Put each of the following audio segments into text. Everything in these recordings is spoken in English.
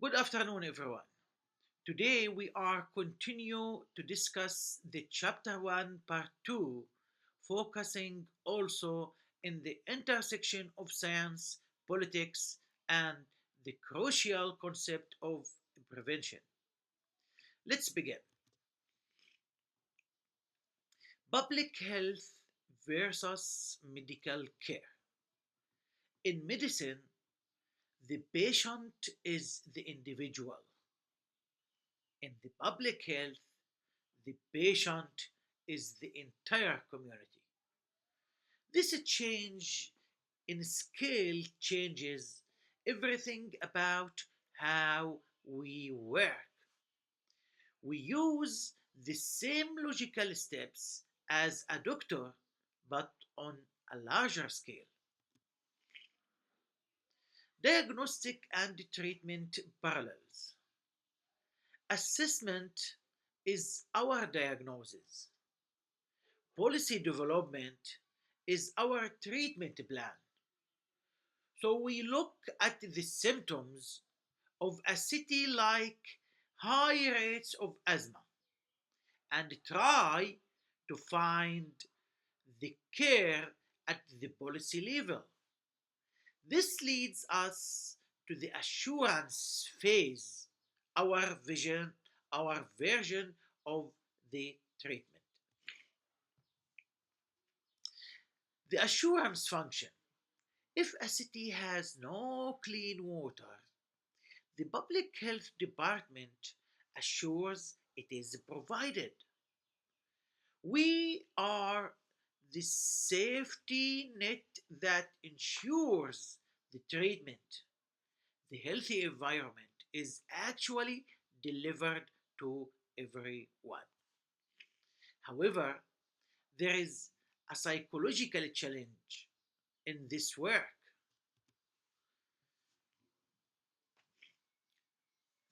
Good afternoon, everyone. Today we are continue to discuss the chapter 1 part 2, focusing also in the intersection of science, politics, and the crucial concept of prevention. Let's begin. Public health versus medical care. In medicine, the patient is the individual. In the public health, the patient is the entire community. This change in scale changes everything about how we work. We use the same logical steps as a doctor, but on a larger scale. Diagnostic and treatment parallels. Assessment is our diagnosis. Policy development is our treatment plan. So we look at the symptoms of a city like high rates of asthma and try to find the care at the policy level. This leads us to the assurance phase, our vision, our version of the treatment. The assurance function. If a city has no clean water, the public health department assures it is provided. We are the safety net that ensures the treatment. The healthy environment is actually delivered to everyone. However, there is a psychological challenge in this work.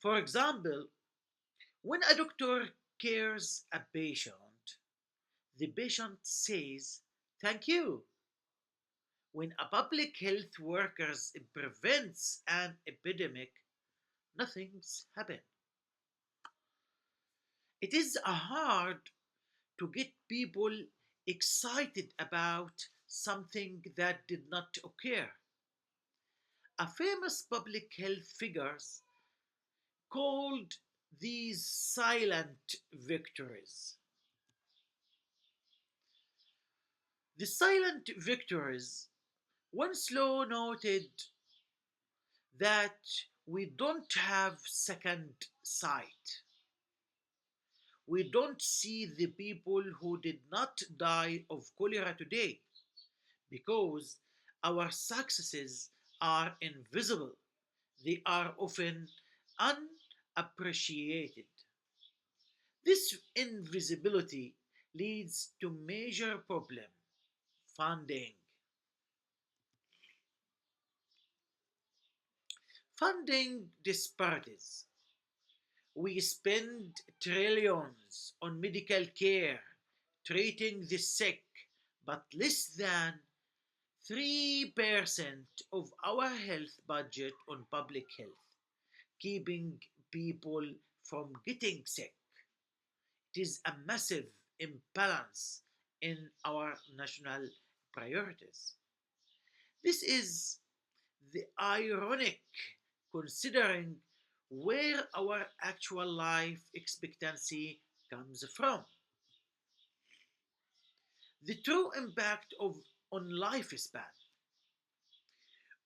For example, when a doctor cares a patient, the patient says, "Thank you." When a public health worker prevents an epidemic, nothing's happened. It is hard to get people excited about something that did not occur. A famous public health figure called these silent victories. The silent victories once law noted that we don't have second sight. We don't see the people who did not die of cholera today because our successes are invisible. They are often unappreciated. This invisibility leads to major problem funding. Funding disparities. We spend trillions on medical care, treating the sick, but less than 3% of our health budget on public health, keeping people from getting sick. It is a massive imbalance in our national priorities. This is the ironic considering where our actual life expectancy comes from. The true impact of on lifespan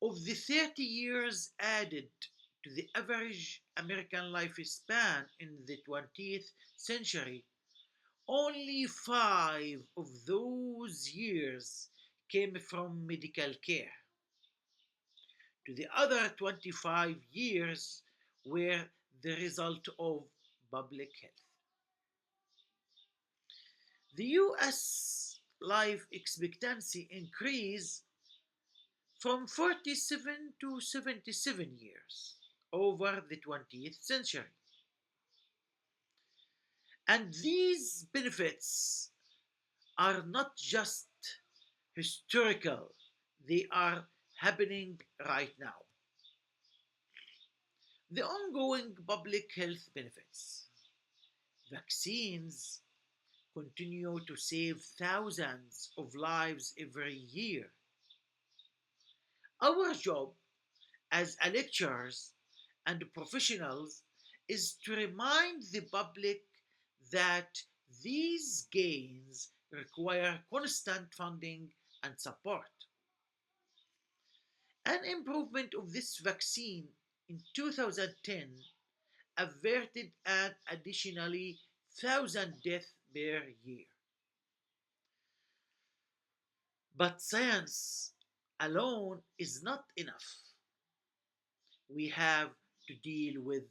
of the 30 years added to the average American lifespan in the 20th century, only 5 of those years came from medical care. To the other 25 years were the result of public health. The US life expectancy increased from 47 to 77 years over the 20th century. And these benefits are not just historical, they are happening right now. The ongoing public health benefits. Vaccines continue to save thousands of lives every year. Our job as lecturers and professionals is to remind the public that these gains require constant funding and support. An improvement of this vaccine in 2010 averted an additionally 1,000 deaths per year. But science alone is not enough. We have to deal with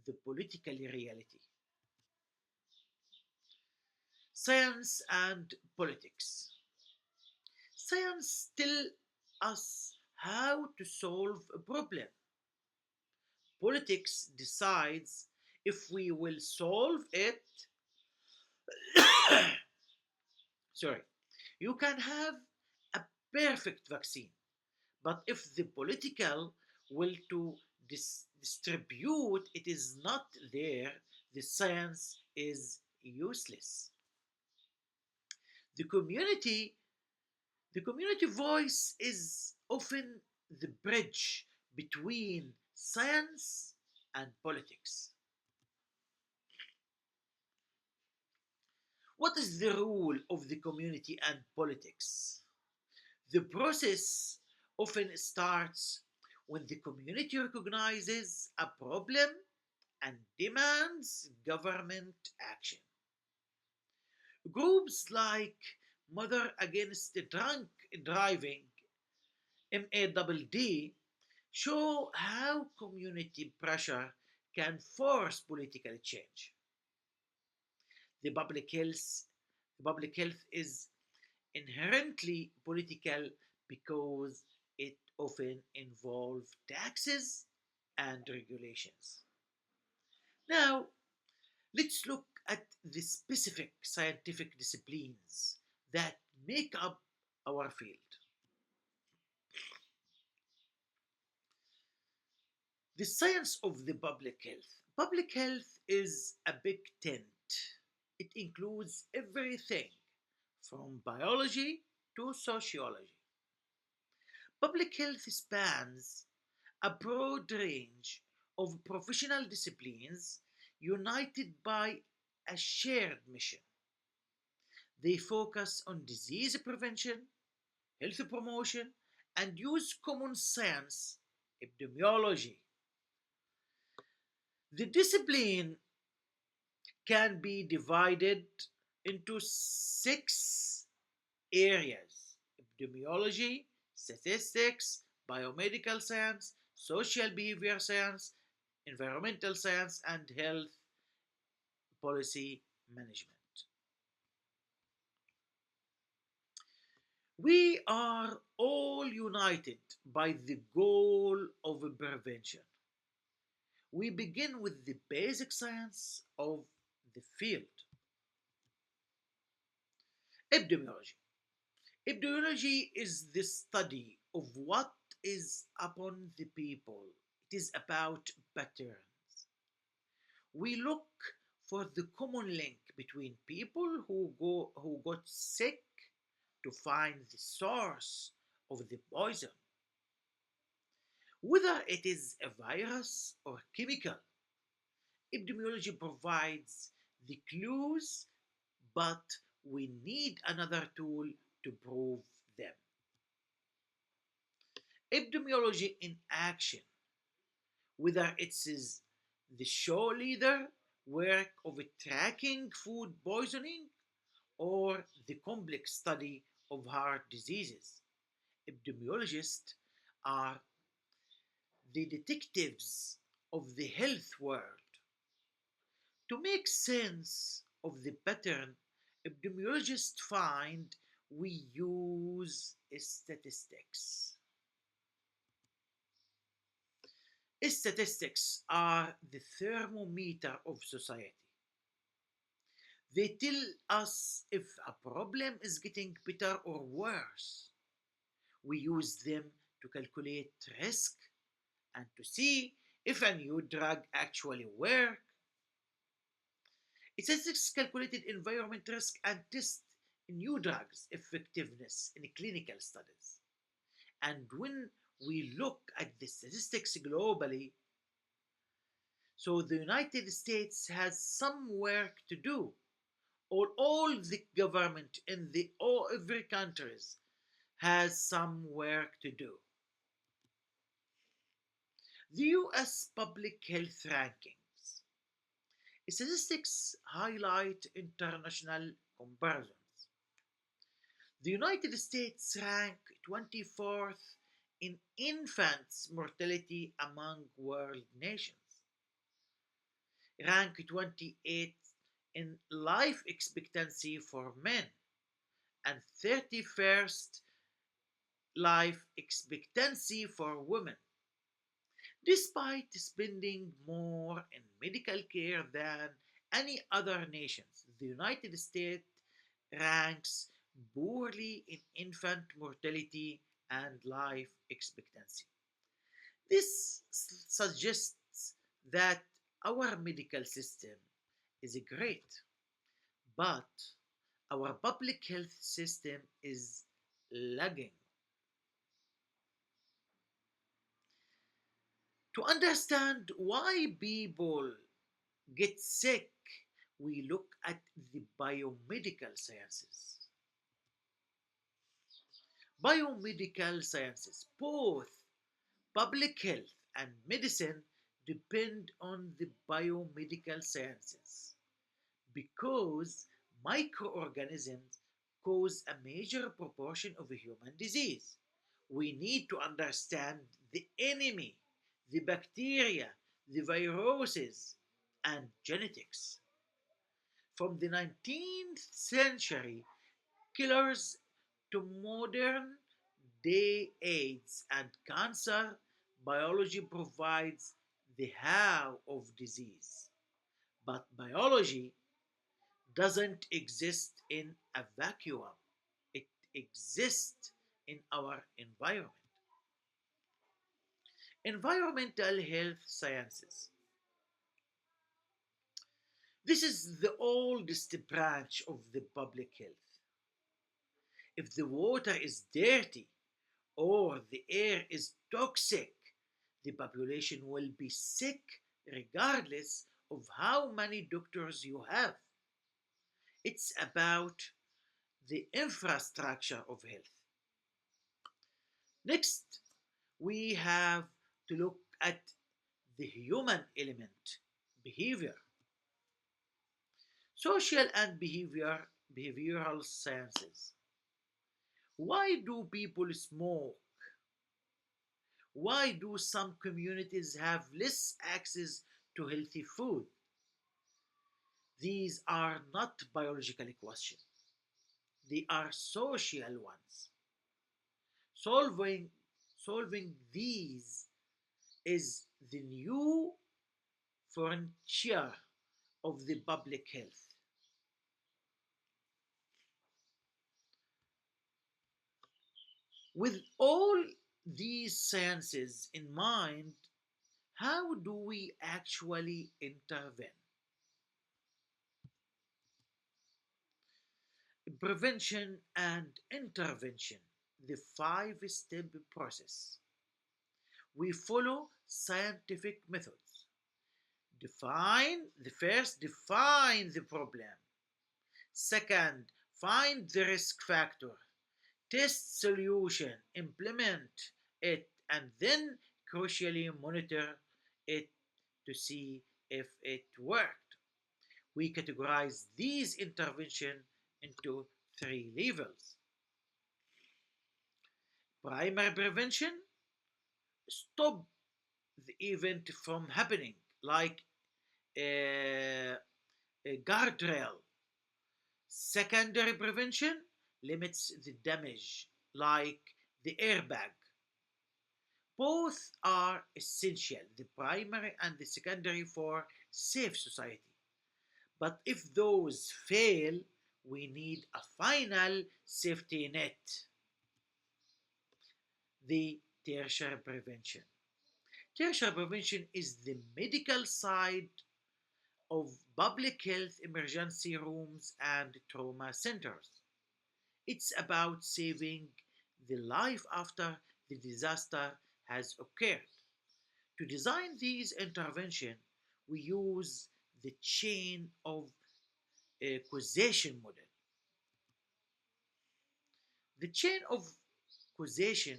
the political reality. Science and politics. Science tells us how to solve a problem. Politics decides if we will solve it. Sorry. You can have a perfect vaccine, but if the political will to distribute it is not there, the science is useless. The community, the community voice is often the bridge between science and politics. What is the role of the community and politics? The process often starts when the community recognizes a problem and demands government action. Groups like Mother Against Drunk Driving, MADD, show how community pressure can force political change. The public health is inherently political because it often involves taxes and regulations. Now, let's look at the specific scientific disciplines that make up our field. The science of the public health. Public health is a big tent. It includes everything from biology to sociology. Public health spans a broad range of professional disciplines united by a shared mission. They focus on disease prevention, health promotion, and use common sense, epidemiology. The discipline can be divided into six areas: epidemiology, statistics, biomedical science, social behavior science, environmental science, and health policy management. We are all united by the goal of prevention. We begin with the basic science of the field. Epidemiology. Epidemiology is the study of what is upon the people. It is about patterns. We look for the common link between people who got sick to find the source of the poison, whether it is a virus or chemical. Epidemiology provides the clues, but we need another tool to prove them. Epidemiology in action, whether it is the show leader work of tracking food poisoning or the complex study of heart diseases. Epidemiologists are the detectives of the health world. To make sense of the pattern, epidemiologists find we use statistics. Statistics are the thermometer of society. They tell us if a problem is getting better or worse. We use them to calculate risk and to see if a new drug actually works. Statistics calculated environment risk and test new drugs effectiveness in clinical studies. And when we look at the statistics globally, so the United States has some work to do. All the government in the all every countries has some work to do. The US public health rankings. Statistics highlight international comparisons. The United States rank 24th in infants mortality among world nations, rank 28th in life expectancy for men, and 31st life expectancy for women. Despite spending more in medical care than any other nations, the United States ranks poorly in infant mortality and life expectancy. This suggests that our medical system is great, but our public health system is lagging. To understand why people get sick, we look at the biomedical sciences. Biomedical sciences, both public health and medicine, depend on the biomedical sciences because microorganisms cause a major proportion of human disease. We need to understand the enemy, the bacteria, the viruses, and genetics. From the 19th century, killers to modern day AIDS and cancer, biology provides the how of disease. But biology doesn't exist in a vacuum, it exists in our environment. Environmental health sciences. This is the oldest branch of the public health. If the water is dirty or the air is toxic, the population will be sick regardless of how many doctors you have. It's about the infrastructure of health. Next, we have to look at the human element, behavior. Social and behavioral sciences. Why do people smoke? Why do some communities have less access to healthy food? These are not biological questions, they are social ones. Solving, solving these is the new frontier of the public health. With all these sciences in mind, how do we actually intervene? Prevention and intervention, the five-step process. We follow scientific methods. Define the problem. Second, find the risk factor. Test solution, implement it, and then crucially monitor it to see if it worked. We categorize these interventions into three levels. Primary prevention, stop the event from happening, like a, a guardrail. Secondary prevention limits the damage, like the airbag. Both are essential, the primary and the secondary, for safe society. But if those fail, we need a final safety net, the tertiary prevention. Tertiary prevention is the medical side of public health emergency rooms and trauma centers. It's about saving the life after the disaster has occurred. To design these interventions, we use the chain of causation model. The chain of causation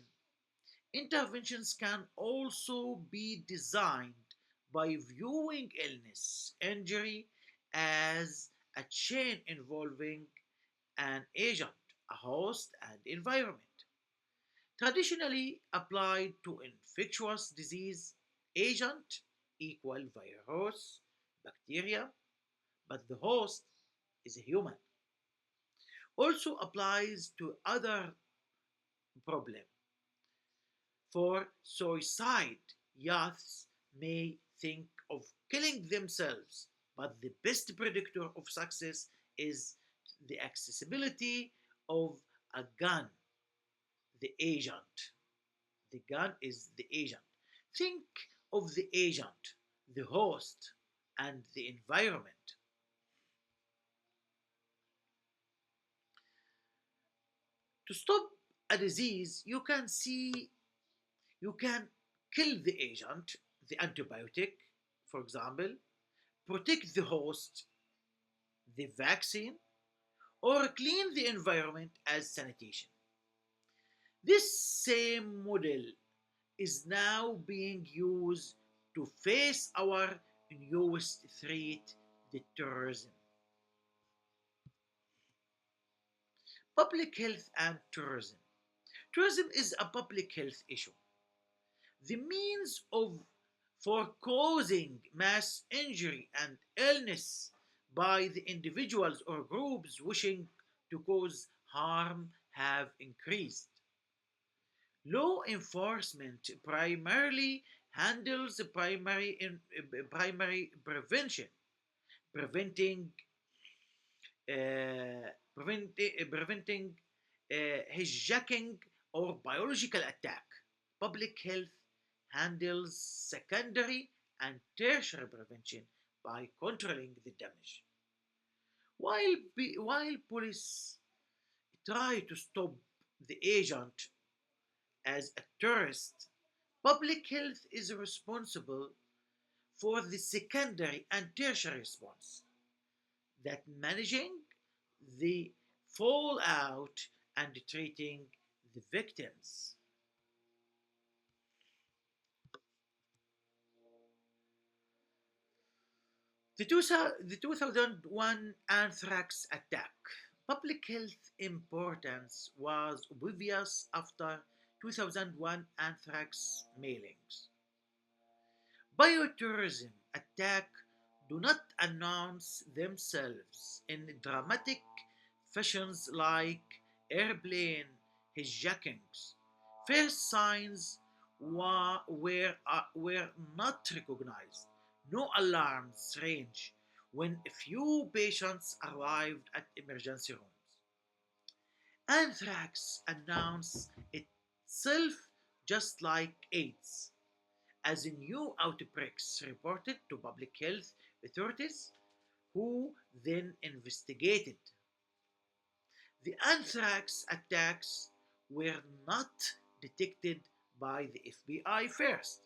interventions can also be designed by viewing illness, injury as a chain involving an agent, a host, and environment. Traditionally applied to infectious disease, agent equal virus, bacteria, but the host is a human. Also applies to other problem. For suicide, youths may think of killing themselves, but the best predictor of success is the accessibility of a gun, the agent. The gun is the agent. Think of the agent, the host, and the environment. To stop a disease, you can kill the agent, the antibiotic, for example, protect the host, the vaccine, or clean the environment as sanitation. This same model is now being used to face our newest threat, the terrorism. Public health and tourism. Tourism is a public health issue. The means of for causing mass injury and illness by the individuals or groups wishing to cause harm have increased. Law enforcement primarily handles primary prevention, preventing preventing hijacking or biological attack. Public health handles secondary and tertiary prevention by controlling the damage. While police try to stop the agent as a terrorist, public health is responsible for the secondary and tertiary response, that managing the fallout and treating the victims. The 2001 Anthrax attack. Public health importance was obvious after 2001 anthrax mailings. Bioterrorism attack do not announce themselves in dramatic fashions like airplane hijackings. First signs were not recognized. No alarms range when a few patients arrived at emergency rooms. Anthrax announced itself just like AIDS as new outbreaks reported to public health authorities who then investigated. The anthrax attacks were not detected by the FBI first.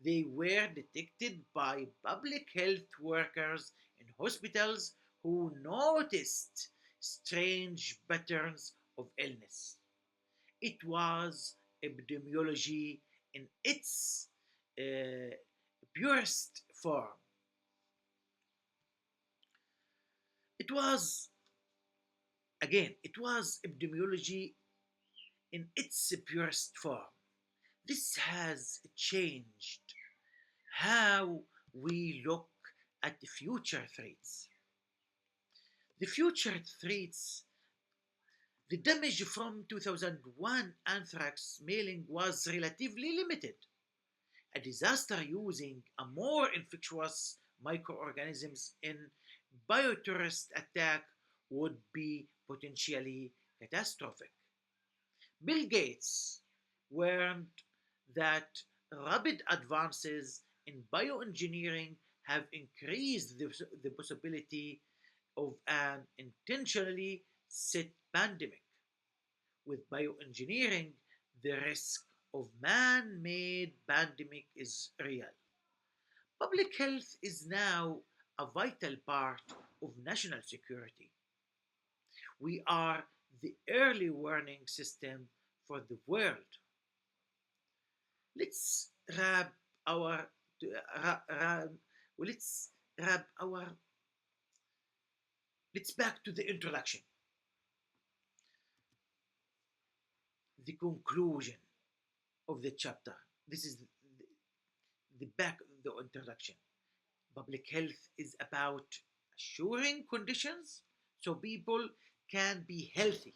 They were detected by public health workers in hospitals who noticed strange patterns of illness. It was epidemiology in its uh, purest form. It was, it was epidemiology in its purest form. This has changed how we look at the future threats. The future threats, the damage from 2001 anthrax mailing was relatively limited. A disaster using a more infectious microorganisms in bioterrorist attack would be potentially catastrophic. Bill Gates warned that Rapid advances in bioengineering have increased the possibility of an intentionally set pandemic. With bioengineering, the risk of man made pandemic is real. Public health is now a vital part of national security. We are the early warning system for the world. Let's wrap our ra, ra, let's wrap our let's back to the introduction, the conclusion of the chapter. This is the back of the introduction. Public health is about assuring conditions so people can be healthy.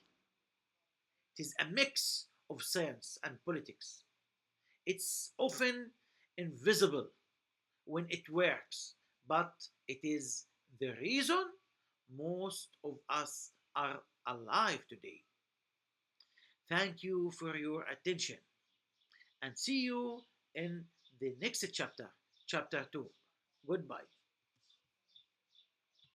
It is a mix of science and politics. It's often invisible when it works, but it is the reason most of us are alive today. Thank you for your attention and see you in the next chapter, chapter 2. Goodbye.